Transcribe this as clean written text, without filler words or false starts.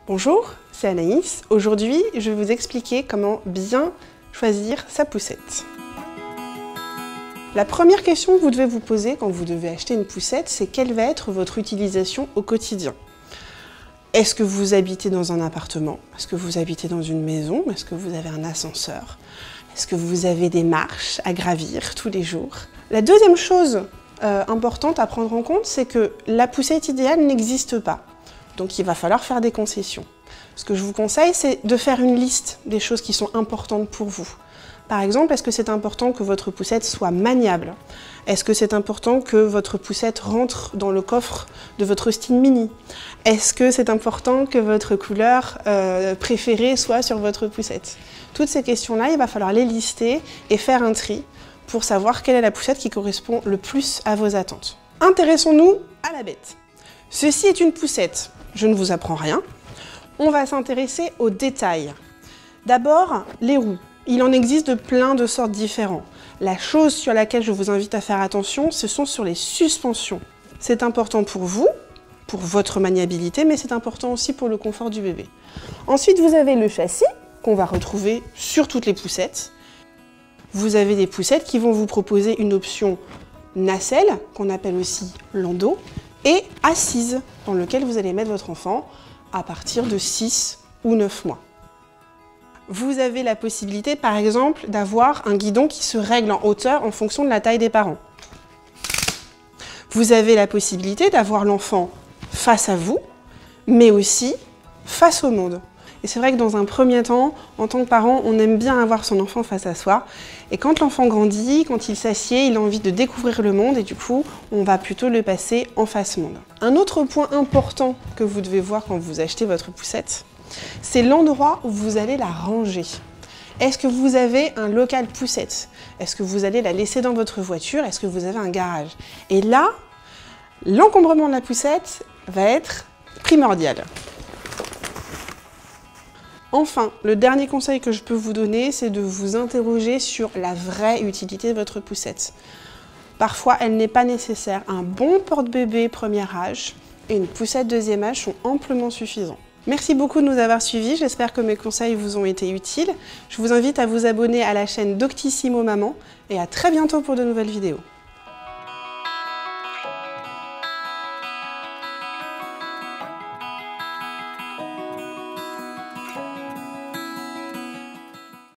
Bonjour, c'est Anaïs. Aujourd'hui, je vais vous expliquer comment bien choisir sa poussette. La première question que vous devez vous poser quand vous devez acheter une poussette, c'est quelle va être votre utilisation au quotidien. Est-ce que vous habitez dans un appartement? Est-ce que vous habitez dans une maison? Est-ce que vous avez un ascenseur? Est-ce que vous avez des marches à gravir tous les jours? La deuxième chose importante à prendre en compte, c'est que la poussette idéale n'existe pas. Donc il va falloir faire des concessions. Ce que je vous conseille, c'est de faire une liste des choses qui sont importantes pour vous. Par exemple, est-ce que c'est important que votre poussette soit maniable? Est-ce que c'est important que votre poussette rentre dans le coffre de votre Steam Mini? Est-ce que c'est important que votre couleur préférée soit sur votre poussette? Toutes ces questions-là, il va falloir les lister et faire un tri pour savoir quelle est la poussette qui correspond le plus à vos attentes. Intéressons-nous à la bête. Ceci est une poussette. Je ne vous apprends rien. On va s'intéresser aux détails. D'abord, les roues. Il en existe de plein de sortes différents. La chose sur laquelle je vous invite à faire attention, ce sont sur les suspensions. C'est important pour vous, pour votre maniabilité, mais c'est important aussi pour le confort du bébé. Ensuite, vous avez le châssis, qu'on va retrouver sur toutes les poussettes. Vous avez des poussettes qui vont vous proposer une option nacelle, qu'on appelle aussi landau, et assise, dans lequel vous allez mettre votre enfant à partir de 6 ou 9 mois. Vous avez la possibilité, par exemple, d'avoir un guidon qui se règle en hauteur en fonction de la taille des parents. Vous avez la possibilité d'avoir l'enfant face à vous, mais aussi face au monde. Et c'est vrai que dans un premier temps, en tant que parent, on aime bien avoir son enfant face à soi. Et quand l'enfant grandit, quand il s'assied, il a envie de découvrir le monde et du coup, on va plutôt le passer en face monde. Un autre point important que vous devez voir quand vous achetez votre poussette, c'est l'endroit où vous allez la ranger. Est-ce que vous avez un local poussette? Est-ce que vous allez la laisser dans votre voiture? Est-ce que vous avez un garage? Et là, l'encombrement de la poussette va être primordial. Enfin, le dernier conseil que je peux vous donner, c'est de vous interroger sur la vraie utilité de votre poussette. Parfois, elle n'est pas nécessaire. Un bon porte-bébé premier âge et une poussette deuxième âge sont amplement suffisants. Merci beaucoup de nous avoir suivis, j'espère que mes conseils vous ont été utiles. Je vous invite à vous abonner à la chaîne Doctissimo Maman et à très bientôt pour de nouvelles vidéos.